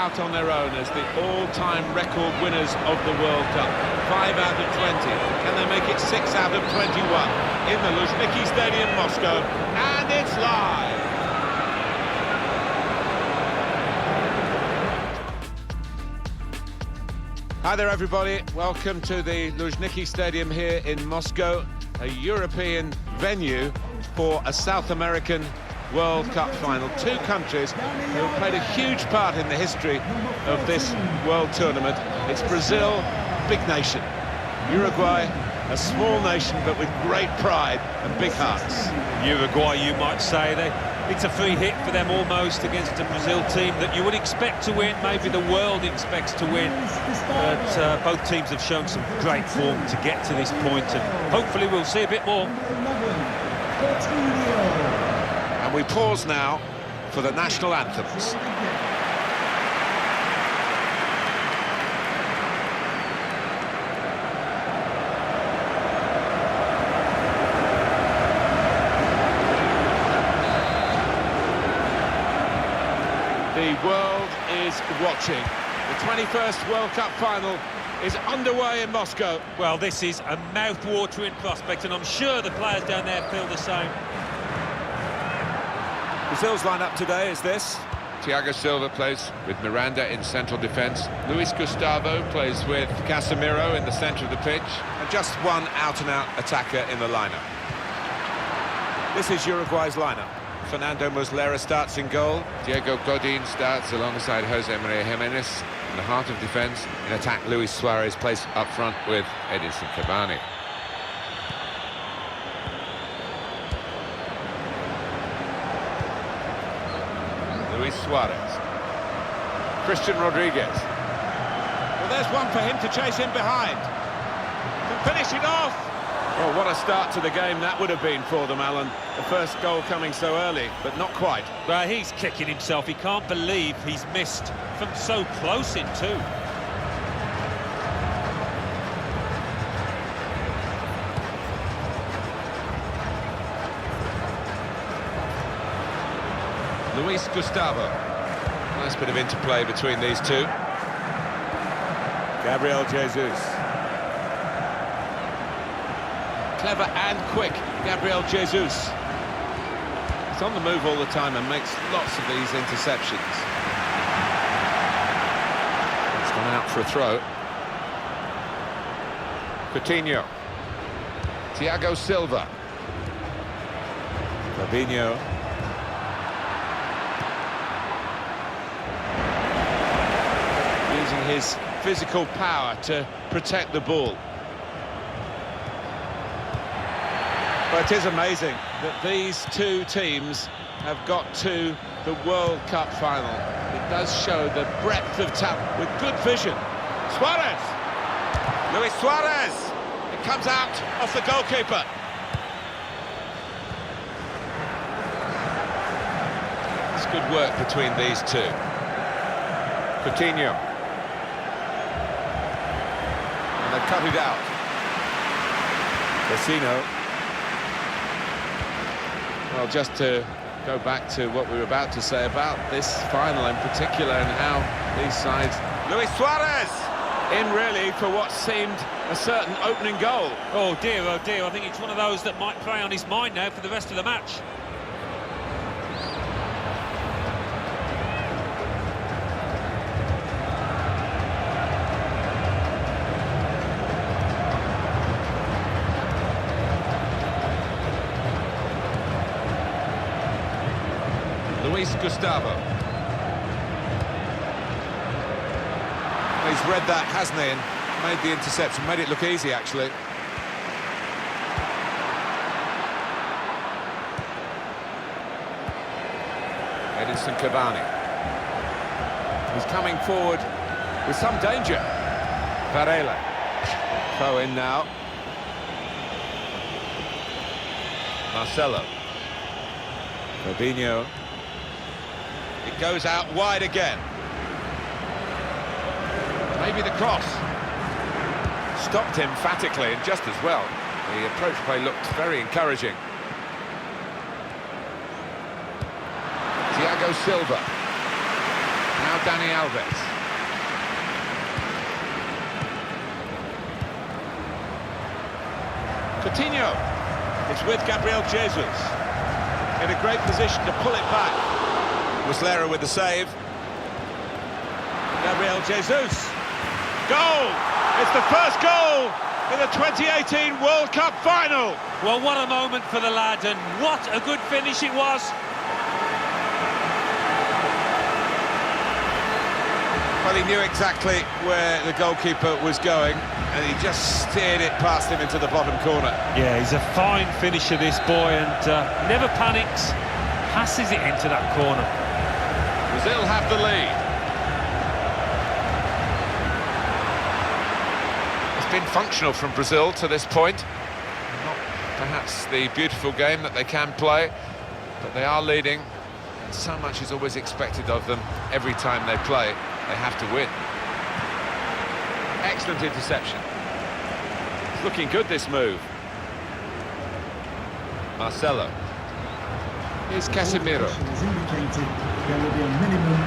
out on their own as the all-time record winners of the World Cup. 5 out of 20. Can they make it 6 out of 21? In the Luzhniki Stadium, Moscow, and it's live! Hi there, everybody. Welcome to the Luzhniki Stadium here in Moscow, a European venue for a South American World Cup final. Two countries who have played a huge part in the history of this World Tournament. It's Brazil, big nation. Uruguay, a small nation but with great pride and big hearts. Uruguay, you might say. It's a free hit for them almost against a Brazil team that you would expect to win, maybe the world expects to win. But both teams have shown some great form to get to this point, and hopefully we'll see a bit more. And we pause now for the national anthems. The world is watching. The 21st World Cup final is underway in Moscow. Well, this is a mouth-watering prospect, and I'm sure the players down there feel the same. Brazil's lineup today is this. Thiago Silva plays with Miranda in central defence. Luis Gustavo plays with Casemiro in the centre of the pitch. And just one out-and-out attacker in the lineup. This is Uruguay's lineup. Fernando Muslera starts in goal. Diego Godin starts alongside Jose Maria Jimenez in the heart of defence. In attack, Luis Suarez plays Up front with Edinson Cavani. Luis Suarez. Christian Rodriguez. Well, there's one for him to chase in behind. To finish it off. Well, what a start to the game that would have been for them, Alan. The first goal coming so early, but not quite. Well, he's kicking himself. He can't believe he's missed from so close in too. Luis Gustavo. Nice bit of interplay between these two. Gabriel Jesus. Clever and quick, Gabriel Jesus. He's on the move all the time and makes lots of these interceptions. It's gone out for a throw. Coutinho. Thiago Silva. Fabinho. Using his physical power to protect the ball. But it is amazing that these two teams have got to the World Cup final. It does show the breadth of talent with good vision. Suarez! Luis Suarez! It comes out off the goalkeeper. It's good work between these two. Coutinho. And they cut it out. Vecino. Well, just to go back to what we were about to say about this final in particular and how these sides... Luis Suarez! In really for what seemed a certain opening goal. Oh dear, I think it's one of those that might play on his mind now for the rest of the match. Luis Gustavo. He's read that, hasn't he, and made the interception, made it look easy, actually. Edinson Cavani. He's coming forward with some danger. Varela. Throw in now. Marcelo. Fabinho. It goes out wide again. Maybe the cross. Stopped emphatically and just as well. The approach play looked very encouraging. Thiago Silva. Now Dani Alves. Coutinho. It's with Gabriel Jesus. In a great position to pull it back. Muslera with the save. Gabriel Jesus. Goal! It's the first goal in the 2018 World Cup final. Well, what a moment for the lad, and what a good finish it was. Well, he knew exactly where the goalkeeper was going, and he just steered it past him into the bottom corner. Yeah, he's a fine finisher, this boy, and never panics. Passes it into that corner. Brazil have the lead. It's been functional from Brazil to this point. Not perhaps the beautiful game that they can play, but they are leading. And so much is always expected of them every time they play. They have to win. Excellent interception. It's looking good, this move. Marcelo. Here's Casemiro.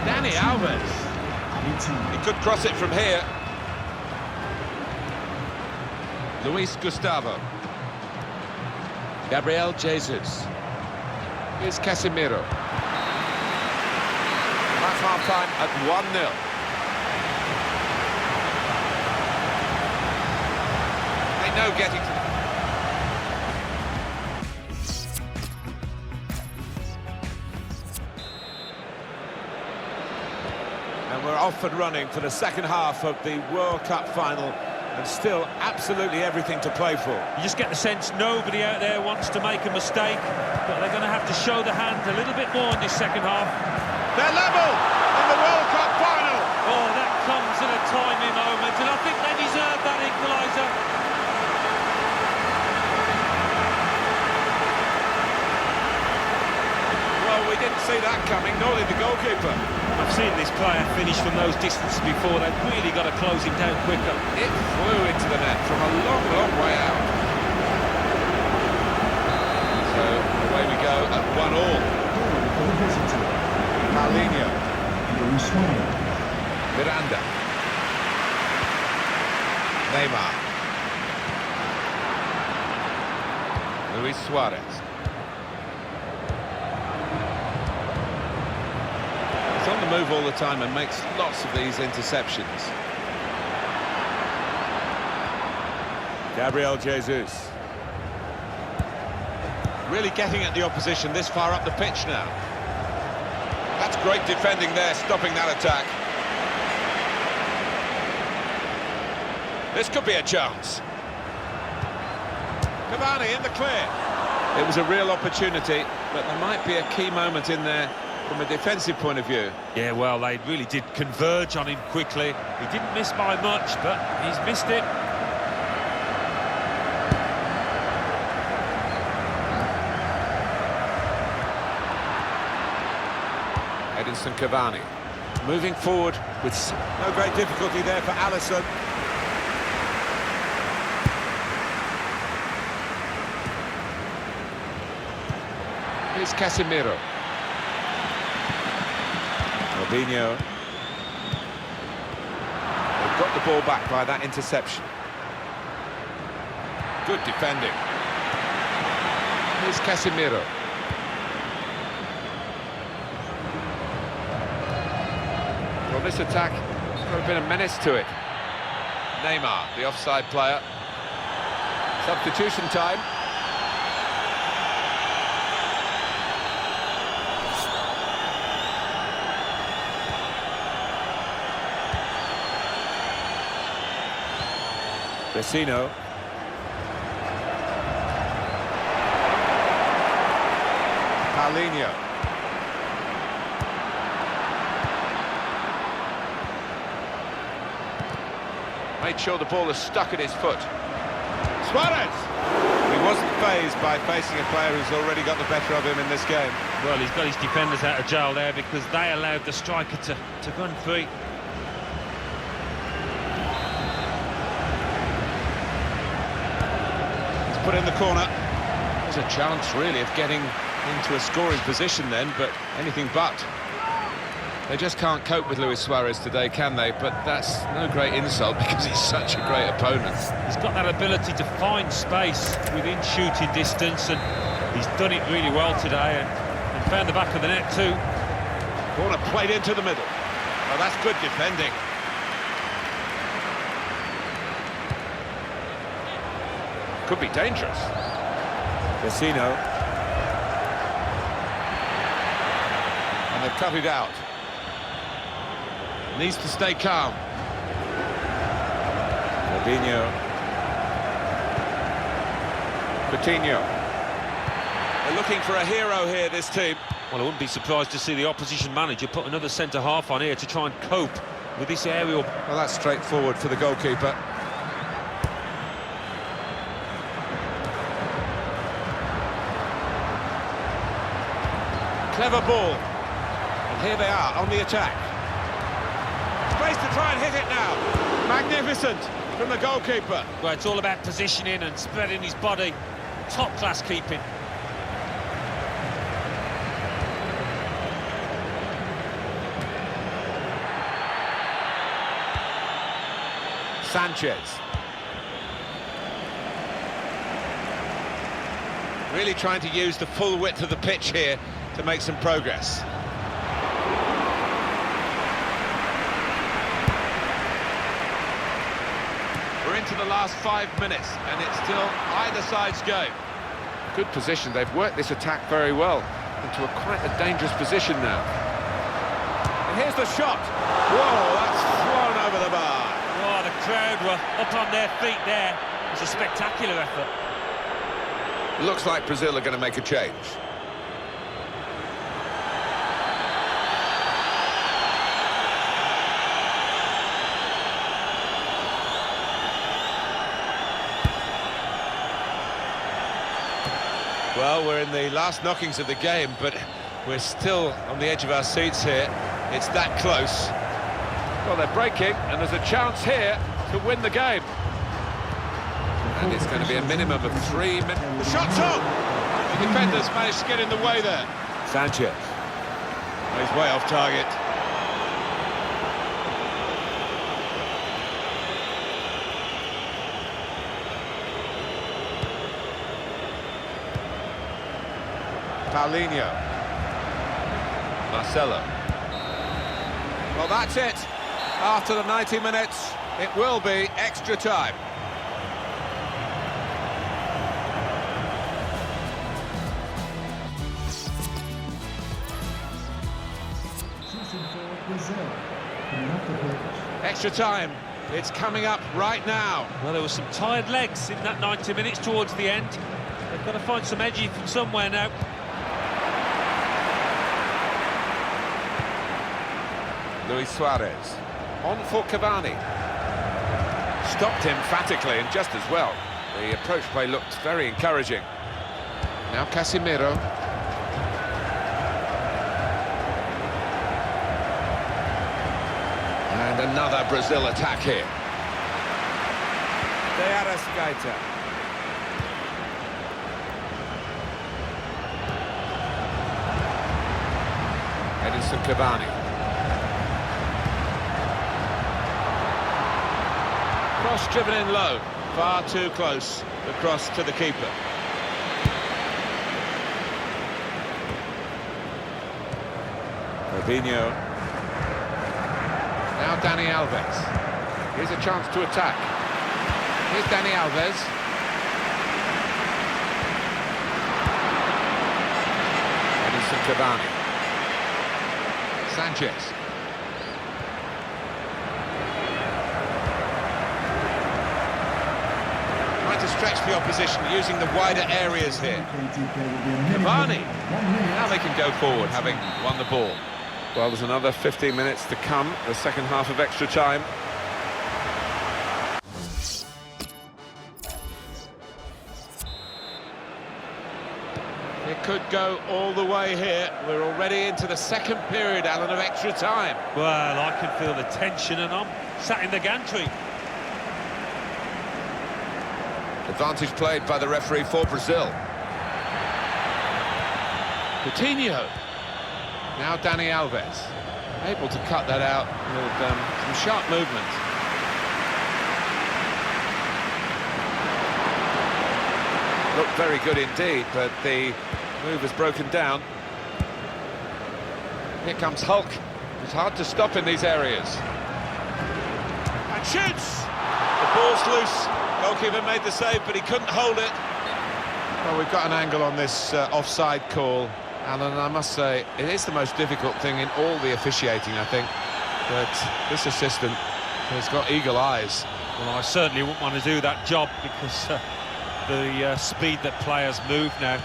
Dani Alves. He could cross it from here. Luis Gustavo. Gabriel Jesus. Here's Casemiro. That's half-time at 1-0. They know getting to... And we're off and running for the second half of the World Cup final, and still absolutely everything to play for. You just get the sense nobody out there wants to make a mistake, but they're going to have to show the hand a little bit more in this second half. They're level in the World Cup final. Oh, that comes at a timely moment, and I think they deserve that equaliser. Well, we didn't see that coming, nor did the goalkeeper. I've seen this player finish from those distances before. They've really got to close him down quicker. It flew into the net from a long, long way out. So away we go at 1-1. Paulinho. Miranda. Neymar. Luis Suarez. He's on the move all the time and makes lots of these interceptions. Gabriel Jesus. Really getting at the opposition this far up the pitch now. That's great defending there, stopping that attack. This could be a chance. Cavani in the clear. It was a real opportunity, but there might be a key moment in there from a defensive point of view. Yeah, well, they really did converge on him quickly. He didn't miss by much, but he's missed it. Edinson Cavani moving forward with no great difficulty there for Alisson. Here's Casemiro. Robinho. They've got the ball back by that interception. Good defending. Here's Casemiro. Well, this attack has got a bit of menace to it. Neymar, the offside player. Substitution time. Vecino. Paulinho. Made sure the ball is stuck at his foot. Suarez! He wasn't fazed by facing a player who's already got the better of him in this game. Well, he's got his defenders out of jail there because they allowed the striker to run free. It's put in the corner. There's a chance, really, of getting into a scoring position then, but anything but. They just can't cope with Luis Suarez today, can they? But that's no great insult because he's such a great opponent. He's got that ability to find space within shooting distance, and he's done it really well today, and found the back of the net too. Corner played into the middle. Well, that's good defending. Could be dangerous. Vecino. And they've cut it out. Needs to stay calm. Fabinho. Coutinho. They're looking for a hero here, this team. Well, I wouldn't be surprised to see the opposition manager put another centre-half on here to try and cope with this aerial. Well, that's straightforward for the goalkeeper. Clever ball. And here they are on the attack. Space to try and hit it now. Magnificent from the goalkeeper. Well, it's all about positioning and spreading his body. Top-class keeping. Sanchez. Really trying to use the full width of the pitch here to make some progress. We're into the last 5 minutes, and it's still either side's game. Good position. They've worked this attack very well into quite a dangerous position now. And here's the shot. Whoa, that's flown over the bar. Oh, the crowd were up on their feet there. It's a spectacular effort. Looks like Brazil are going to make a change. Well, we're in the last knockings of the game, but we're still on the edge of our seats here. It's that close. Well, they're breaking, and there's a chance here to win the game. And it's going to be a minimum of 3 minutes. The shot's on! The defenders managed to get in the way there. Sanchez. He's way off target. Paulinho. Marcelo. Well, that's it. After the 90 minutes, it will be extra time. Extra time. It's coming up right now. Well, there were some tired legs in that 90 minutes towards the end. They've got to find some edgy from somewhere now. Luis Suarez. On for Cavani. Stopped emphatically and just as well. The approach play looked very encouraging. Now Casemiro. And another Brazil attack here. De Arrascaeta. Edinson Cavani. Cross driven in low. Far too close. The cross to the keeper. Fabinho. Now Dani Alves. Here's a chance to attack. Here's Dani Alves. Edinson Cavani. Sanchez. Trying to stretch the opposition using the wider areas here. Cavani. Now they can go forward, having won the ball. Well, there's another 15 minutes to come, the second half of extra time. It could go all the way here. We're already into the second period, Alan, of extra time. Well, I can feel the tension, and I'm sat in the gantry. Advantage played by the referee for Brazil. Coutinho. Now Dani Alves. able to cut that out with some sharp movement. Looked very good indeed, but the move is broken down. Here comes Hulk. It's hard to stop in these areas. And shoots! The ball's loose. Goalkeeper made the save, but he couldn't hold it. Well, we've got an angle on this offside call, Alan, and I must say, it is the most difficult thing in all the officiating, I think. But this assistant has got eagle eyes. Well, I certainly wouldn't want to do that job because the speed that players move now,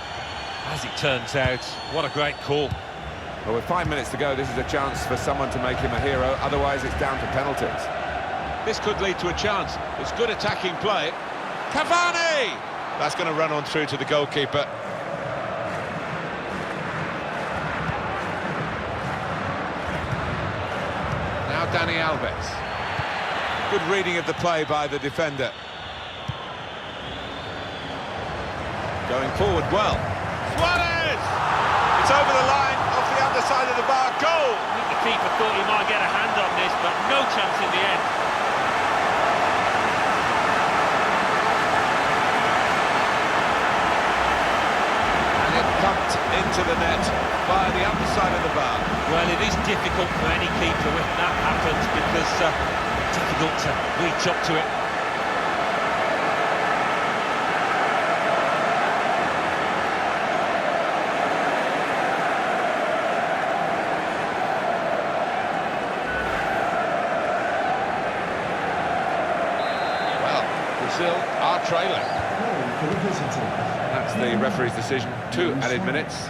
as it turns out, what a great call. Well, with 5 minutes to go, this is a chance for someone to make him a hero, otherwise it's down to penalties. This could lead to a chance. It's good attacking play. Cavani! That's going to run on through to the goalkeeper. Now Dani Alves. Good reading of the play by the defender. Going forward well. Suarez! It's over the line, off the underside of the bar. Goal! I think the keeper thought he might get a hand on this, but no chance in the end. And it pumped into the net by the underside of the bar. Well, it is difficult for any keeper when that happens because it's difficult to reach up to it. Brazil are trailing. That's the referee's decision. 2 added minutes.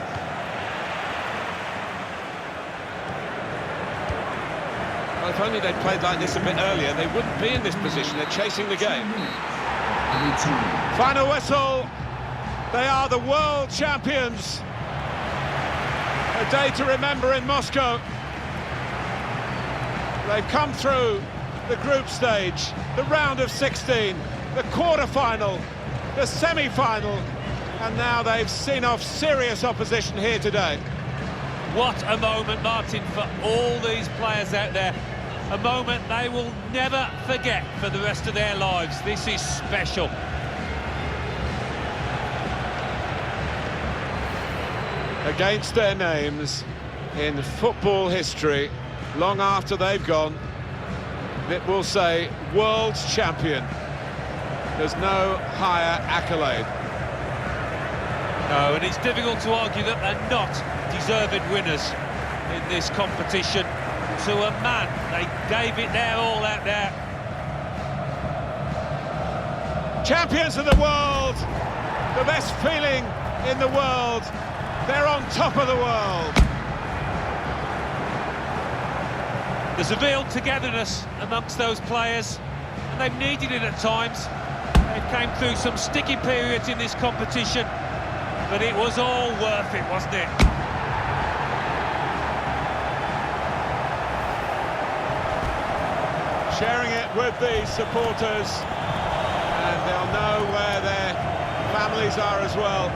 Well, if only they'd played like this a bit earlier, they wouldn't be in this position. They're chasing the game. Final whistle. They are the world champions. A day to remember in Moscow. They've come through the group stage, the round of 16, the quarter-final, the semi-final, and now they've seen off serious opposition here today. What a moment, Martin, for all these players out there. A moment they will never forget for the rest of their lives. This is special. Against their names in football history, long after they've gone, it will say world champion. There's no higher accolade. No, and it's difficult to argue that they're not deserved winners in this competition. To a man, they gave it their all out there. Champions of the world, the best feeling in the world. They're on top of the world. There's a real togetherness amongst those players, and they've needed it at times. They came through some sticky periods in this competition, but it was all worth it, wasn't it? Sharing it with the supporters, and they'll know where their families are as well.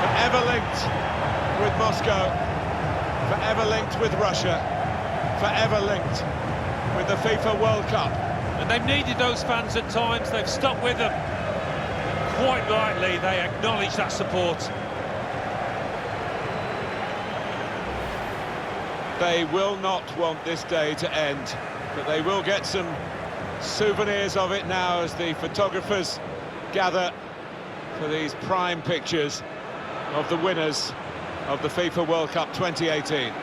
Forever linked with Moscow, forever linked with Russia, forever linked with the FIFA World Cup. And they've needed those fans at times, they've stuck with them. Quite rightly, they acknowledge that support. They will not want this day to end, but they will get some souvenirs of it now as the photographers gather for these prime pictures of the winners of the FIFA World Cup 2018.